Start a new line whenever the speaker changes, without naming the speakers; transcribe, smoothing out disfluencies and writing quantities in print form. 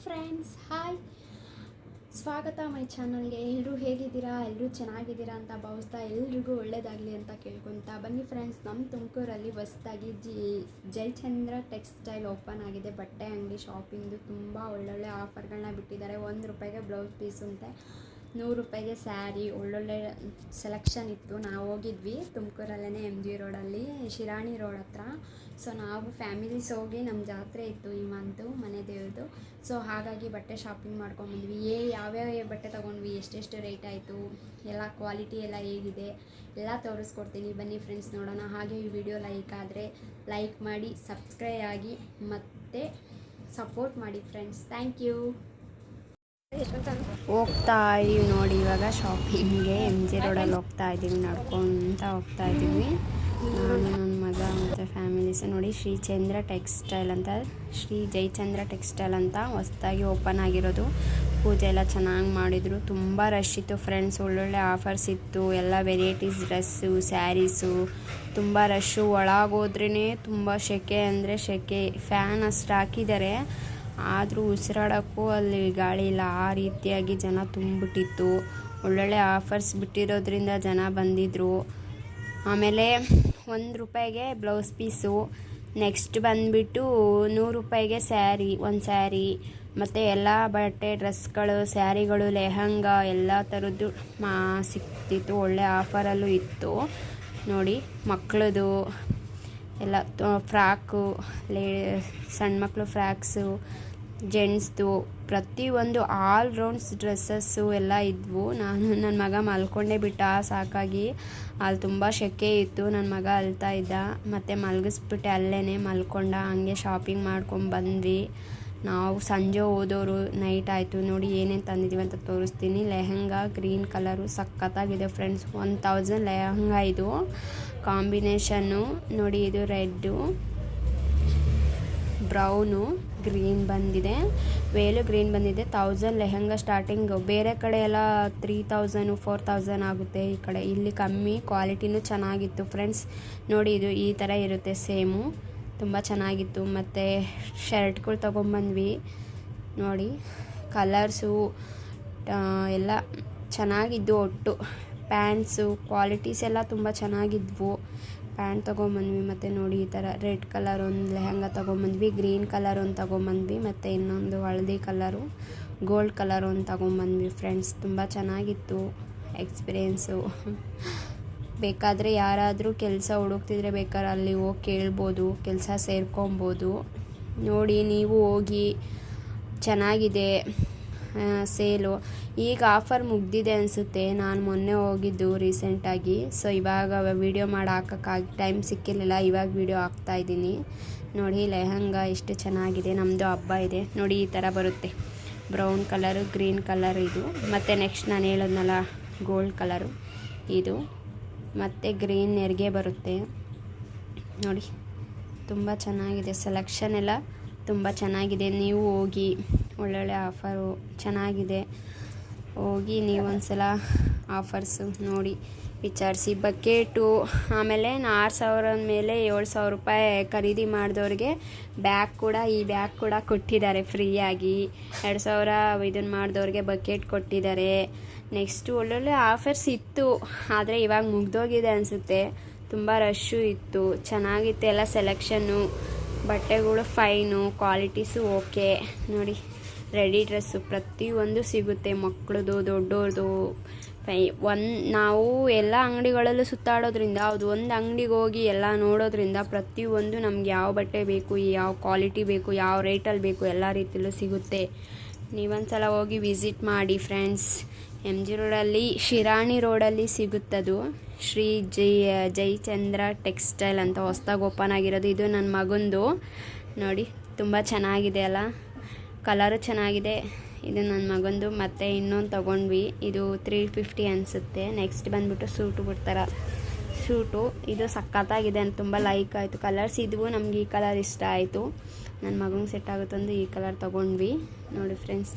Friends hi, ಸ್ವಾಗತ ಮೈ ಚಾನಲ್ಗೆ. ಎಲ್ಲರೂ ಹೇಗಿದ್ದೀರಾ? ಎಲ್ಲರೂ ಚೆನ್ನಾಗಿದ್ದೀರಾ ಅಂತ ಭಾವಿಸ್ತಾ ಎಲ್ರಿಗೂ ಒಳ್ಳೆಯದಾಗಲಿ ಅಂತ ಕೇಳ್ಕೊತಾ ಬನ್ನಿ ಫ್ರೆಂಡ್ಸ್. ನಮ್ಮ ತುಮಕೂರಲ್ಲಿ ಹೊಸದಾಗಿ ಜಯಚಂದ್ರ ಟೆಕ್ಸ್ಟೈಲ್ ಓಪನ್ ಆಗಿದೆ. ಬಟ್ಟೆ ಅಂಗಡಿ ಶಾಪಿಂಗ್ದು ತುಂಬ ಒಳ್ಳೊಳ್ಳೆ ಆಫರ್ಗಳನ್ನ ಬಿಟ್ಟಿದ್ದಾರೆ. 1 ರೂಪಾಯಿಗೆ ಬ್ಲೌಸ್ ಪೀಸ್ ಅಂತೆ, 100 ರೂಪಾಯಿಗೆ ಸ್ಯಾರಿ, ಒಳ್ಳೊಳ್ಳೆ ಸೆಲೆಕ್ಷನ್ ಇತ್ತು. ನಾವು ಹೋಗಿದ್ವಿ ತುಮಕೂರಲ್ಲೇ MG ರೋಡಲ್ಲಿ, ಶಿರಾಣಿ ರೋಡ್ ಹತ್ರ. ಸೊ ನಾವು ಫ್ಯಾಮಿಲೀಸ್ ಹೋಗಿ, ನಮ್ಮ ಜಾತ್ರೆ ಇತ್ತು ಈ ಮಂತು, ಮನೆ ದೇವ್ರದ್ದು. ಸೊ ಹಾಗಾಗಿ ಬಟ್ಟೆ ಶಾಪಿಂಗ್ ಮಾಡ್ಕೊಂಡ್ಬಂದ್ವಿ. ಯಾವ್ಯಾವ ಬಟ್ಟೆ ತೊಗೊಂಡ್ವಿ, ಎಷ್ಟೆಷ್ಟು ರೇಟ್ ಆಯಿತು, ಎಲ್ಲ ಕ್ವಾಲಿಟಿ ಎಲ್ಲ ಹೇಗಿದೆ ಎಲ್ಲ ತೋರಿಸ್ಕೊಡ್ತೀನಿ. ಬನ್ನಿ ಫ್ರೆಂಡ್ಸ್ ನೋಡೋಣ. ಹಾಗೆ ಈ ವಿಡಿಯೋ ಲೈಕ್ ಆದರೆ ಲೈಕ್ ಮಾಡಿ, ಸಬ್ಸ್ಕ್ರೈಬ್ ಆಗಿ ಮತ್ತು ಸಪೋರ್ಟ್ ಮಾಡಿ ಫ್ರೆಂಡ್ಸ್. Thank you. ಹೋಗ್ತಾ ಇದ್ದೀವಿ ನೋಡಿ, ಇವಾಗ ಶಾಪಿಂಗ್ಗೆ MG ರೋಡಲ್ಲಿ ಹೋಗ್ತಾ ಇದ್ದೀವಿ, ನಡ್ಕೊತ ಹೋಗ್ತಾ ಇದ್ದೀವಿ. ನಾನು, ನನ್ನ ಮಗ ಮತ್ತು ಫ್ಯಾಮಿಲೀಸ್ ನೋಡಿ. ಶ್ರೀ ಜಯಚಂದ್ರ ಟೆಕ್ಸ್ಟೈಲ್ ಅಂತ ಹೊಸದಾಗಿ ಓಪನ್ ಆಗಿರೋದು. ಪೂಜೆ ಎಲ್ಲ ಚೆನ್ನಾಗಿ ಮಾಡಿದರು. ತುಂಬ ರಶ್ ಇತ್ತು ಫ್ರೆಂಡ್ಸ್. ಒಳ್ಳೊಳ್ಳೆ ಆಫರ್ಸ್ ಇತ್ತು. ಎಲ್ಲ ವೆರೈಟೀಸ್ ಡ್ರೆಸ್ಸು, ಸ್ಯಾರೀಸು, ತುಂಬ ರಶ್ಶು. ಒಳಗೋದ್ರೇ ತುಂಬ ಸೆಕೆ ಅಂದರೆ ಸೆಕೆ. ಫ್ಯಾನ್ ಅಷ್ಟು ಹಾಕಿದ್ದಾರೆ, ಆದರೂ ಉಸಿರಾಡೋಕ್ಕೂ ಅಲ್ಲಿ ಗಾಳಿ ಇಲ್ಲ. ಆ ರೀತಿಯಾಗಿ ಜನ ತುಂಬಿಟ್ಟಿತ್ತು. ಒಳ್ಳೊಳ್ಳೆ ಆಫರ್ಸ್ ಬಿಟ್ಟಿರೋದ್ರಿಂದ ಜನ ಬಂದಿದ್ದರು. ಆಮೇಲೆ 1 ರೂಪಾಯಿಗೆ ಬ್ಲೌಸ್ ಪೀಸು, ನೆಕ್ಸ್ಟ್ ಬಂದುಬಿಟ್ಟು 100 ರೂಪಾಯಿಗೆ ಸ್ಯಾರಿ, ಒಂದು ಸ್ಯಾರಿ, ಮತ್ತು ಎಲ್ಲ ಬಟ್ಟೆ, ಡ್ರೆಸ್ಗಳು, ಸ್ಯಾರಿಗಳು, ಲೆಹಂಗಾ ಎಲ್ಲ ಥರದ್ದು ಸಿಗ್ತಿತ್ತು. ಒಳ್ಳೆ ಆಫರಲ್ಲೂ ಇತ್ತು ನೋಡಿ. ಮಕ್ಕಳದು ಎಲ್ಲ ಫ್ರಾಕು, ಸಣ್ಣ ಮಕ್ಕಳು ಫ್ರಾಕ್ಸು, ಜೆಂಟ್ಸ್ದು ಪ್ರತಿಯೊಂದು ಆಲ್ ರೌಂಡ್ಸ್ ಡ್ರೆಸ್ಸಸ್ಸು ಎಲ್ಲ ಇದ್ವು. ನಾನು, ನನ್ನ ಮಗ ಮಲ್ಕೊಂಡೇ ಬಿಟ್ಟ ಸಾಕಾಗಿ. ಅಲ್ಲಿ ತುಂಬ ಸೆಕೆ ಇತ್ತು. ನನ್ನ ಮಗ ಅಳ್ತಾ ಇದ್ದ, ಮತ್ತು ಮಲಗಿಸ್ಬಿಟ್ಟೆ, ಅಲ್ಲೇ ಮಲ್ಕೊಂಡ. ಹಂಗೆ ಶಾಪಿಂಗ್ ಮಾಡ್ಕೊಂಡು ಬಂದ್ವಿ. ನಾವು ಸಂಜೆ ಹೋದವರು, ನೈಟ್ ಆಯಿತು ನೋಡಿ. ಏನೇನು ತಂದಿದ್ದೀವಿ ಅಂತ ತೋರಿಸ್ತೀನಿ. ಲೆಹಂಗಾ ಗ್ರೀನ್ ಕಲರು ಸಖತ್ತಾಗಿದೆ ಫ್ರೆಂಡ್ಸ್. 1000 ಲೆಹಂಗಾ ಇದು ಕಾಂಬಿನೇಷನ್ನು ನೋಡಿ. ಇದು ರೆಡ್ಡು, ಬ್ರೌನು, ಗ್ರೀನ್ ಬಂದಿದೆ, ವೇಲು ಗ್ರೀನ್ ಬಂದಿದೆ. 1000 ಲೆಹಂಗಾ ಸ್ಟಾರ್ಟಿಂಗು. ಬೇರೆ ಕಡೆ ಎಲ್ಲ 3000 4000 ಆಗುತ್ತೆ. ಈ ಕಡೆ ಇಲ್ಲಿ ಕಮ್ಮಿ. ಕ್ವಾಲಿಟಿನೂ ಚೆನ್ನಾಗಿತ್ತು ಫ್ರೆಂಡ್ಸ್ ನೋಡಿ. ಇದು ಈ ಥರ ಇರುತ್ತೆ ಸೇಮು, ತುಂಬ ಚೆನ್ನಾಗಿತ್ತು. ಮತ್ತು ಶರ್ಟ್ಗಳು ತೊಗೊಂಬಂದ್ವಿ ನೋಡಿ. ಕಲರ್ಸು ಎಲ್ಲ ಚೆನ್ನಾಗಿದ್ದು. ಒಟ್ಟು ಪ್ಯಾಂಟ್ಸು ಕ್ವಾಲಿಟೀಸ್ ಎಲ್ಲ ತುಂಬ ಚೆನ್ನಾಗಿದ್ವು. ಪ್ಯಾಂಟ್ ತೊಗೊಂಬಂದ್ವಿ. ಮತ್ತು ನೋಡಿ ಈ ಥರ ರೆಡ್ ಕಲರ್ ಒಂದು ಲೆಹಂಗಾ ತೊಗೊಂಬಂದ್ವಿ, ಗ್ರೀನ್ ಕಲರ್ ಒಂದು ತೊಗೊಂಬಂದ್ವಿ, ಮತ್ತು ಇನ್ನೊಂದು ಹಳದಿ ಕಲರು, ಗೋಲ್ಡ್ ಕಲರ್ ಒಂದು ತೊಗೊಂಬಂದ್ವಿ ಫ್ರೆಂಡ್ಸ್. ತುಂಬ ಚೆನ್ನಾಗಿತ್ತು ಎಕ್ಸ್ಪೀರಿಯೆನ್ಸು. ಬೇಕಾದರೆ ಯಾರಾದರೂ ಕೆಲಸ ಹುಡುಕ್ತಿದ್ರೆ ಬೇಕಾದ್ರೆ ಅಲ್ಲಿ ಹೋಗಿ ಕೇಳ್ಬೋದು, ಕೆಲಸ ಸೇರ್ಕೊಬೋದು ನೋಡಿ. ನೀವು ಹೋಗಿ, ಚೆನ್ನಾಗಿದೆ ಸೇಲು. ಈಗ ಆಫರ್ ಮುಗ್ದಿದೆ ಅನಿಸುತ್ತೆ. ನಾನು ಮೊನ್ನೆ ಹೋಗಿದ್ದು ರೀಸೆಂಟಾಗಿ. ಸೊ ಇವಾಗ ವಿಡಿಯೋ ಮಾಡಿ ಹಾಕೋಕ್ಕಾಗಿ ಟೈಮ್ ಸಿಕ್ಕಿರಲಿಲ್ಲ. ಇವಾಗ ವಿಡಿಯೋ ಹಾಕ್ತಾಯಿದ್ದೀನಿ ನೋಡಿ. ಲೆಹಂಗಾ ಎಷ್ಟು ಚೆನ್ನಾಗಿದೆ. ನಮ್ಮದು ಹಬ್ಬ ಇದೆ ನೋಡಿ. ಈ ಥರ ಬರುತ್ತೆ, ಬ್ರೌನ್ ಕಲರು, ಗ್ರೀನ್ ಕಲರ್ ಇದು, ಮತ್ತು ನೆಕ್ಸ್ಟ್ ನಾನು ಹೇಳೋದ್ನಲ್ಲ ಗೋಲ್ಡ್ ಕಲರು ಇದು, ಮತ್ತು ಗ್ರೀನ್ ನೆರಿಗೆ ಬರುತ್ತೆ ನೋಡಿ. ತುಂಬ ಚೆನ್ನಾಗಿದೆ. ಸೆಲೆಕ್ಷನ್ ಎಲ್ಲ ತುಂಬ ಚೆನ್ನಾಗಿದೆ. ನೀವು ಹೋಗಿ, ಒಳ್ಳೊಳ್ಳೆ ಆಫರು ಚೆನ್ನಾಗಿದೆ. ಹೋಗಿ ನೀವು ಒಂದ್ಸಲ ಆಫರ್ಸು ನೋಡಿ, ವಿಚಾರಿಸಿ. ಬಕೆಟು, ಆಮೇಲೆ 6000 ಮೇಲೆ 7000 ರೂಪಾಯಿ ಖರೀದಿ ಮಾಡಿದವ್ರಿಗೆ ಬ್ಯಾಗ್ ಕೂಡ, ಈ ಬ್ಯಾಗ್ ಕೂಡ ಕೊಟ್ಟಿದ್ದಾರೆ ಫ್ರೀಯಾಗಿ. 2000 ಇದನ್ನು ಮಾಡಿದವ್ರಿಗೆ ಬಕೆಟ್ ಕೊಟ್ಟಿದ್ದಾರೆ. ನೆಕ್ಸ್ಟು ಒಳ್ಳೊಳ್ಳೆ ಆಫರ್ಸ್ ಇತ್ತು, ಆದರೆ ಇವಾಗ ಮುಗ್ದೋಗಿದೆ ಅನಿಸುತ್ತೆ. ತುಂಬ ರಶ್ಶು ಇತ್ತು, ಚೆನ್ನಾಗಿತ್ತು ಎಲ್ಲ ಸೆಲೆಕ್ಷನ್ನು. ಬಟ್ಟೆಗಳು ಫೈನು, ಕ್ವಾಲಿಟೀಸು ಓಕೆ ನೋಡಿ. ರೆಡಿ ಡ್ರೆಸ್ಸು ಪ್ರತಿಯೊಂದು ಸಿಗುತ್ತೆ, ಮಕ್ಕಳದು, ದೊಡ್ಡೋರ್ದು. ನಾವು ಎಲ್ಲ ಅಂಗಡಿಗಳಲ್ಲೂ ಸುತ್ತಾಡೋದ್ರಿಂದ, ಅದು ಒಂದು ಅಂಗಡಿಗೆ ಹೋಗಿ ಎಲ್ಲ ನೋಡೋದ್ರಿಂದ ಪ್ರತಿಯೊಂದು ನಮ್ಗೆ ಯಾವ ಬಟ್ಟೆ ಬೇಕು, ಯಾವ ಕ್ವಾಲಿಟಿ ಬೇಕು, ಯಾವ ರೇಟಲ್ಲಿ ಬೇಕು, ಎಲ್ಲ ರೀತಿಯಲ್ಲೂ ಸಿಗುತ್ತೆ. ನೀವೊಂದ್ಸಲ ಹೋಗಿ ವಿಸಿಟ್ ಮಾಡಿ ಫ್ರೆಂಡ್ಸ್. MG ರೋಡಲ್ಲಿ, ಶಿರಾಣಿ ರೋಡಲ್ಲಿ ಸಿಗುತ್ತದು. ಶ್ರೀ ಜಯಚಂದ್ರ ಟೆಕ್ಸ್ಟೈಲ್ ಅಂತ ಹೊಸದಾಗಿ ಓಪನ್ ಆಗಿರೋದು. ಇದು ನನ್ನ ಮಗಂದು ನೋಡಿ. ತುಂಬ ಚೆನ್ನಾಗಿದೆ ಅಲ್ಲ, ಕಲರು ಚೆನ್ನಾಗಿದೆ. ಇದು ನನ್ನ ಮಗಂದು. ಮತ್ತು ಇನ್ನೊಂದು ತೊಗೊಂಡ್ವಿ, ಇದು 350 ಅನಿಸುತ್ತೆ. ನೆಕ್ಸ್ಟ್ ಬಂದುಬಿಟ್ಟು ಸೂಟು ಬಿಡ್ತಾರೆ, ಸೂಟು. ಇದು ಸಖತ್ತಾಗಿದೆ ಅಂತ ತುಂಬ ಲೈಕ್ ಆಯಿತು. ಕಲರ್ಸ್ ಇದ್ವು, ನಮ್ಗೆ ಈ ಕಲರ್ ಇಷ್ಟ ಆಯಿತು. ನನ್ನ ಮಗನಿಗೆ ಸೆಟ್ ಆಗುತ್ತಂದು ಈ ಕಲರ್ ತೊಗೊಂಡ್ವಿ ನೋಡಿ ಫ್ರೆಂಡ್ಸ್.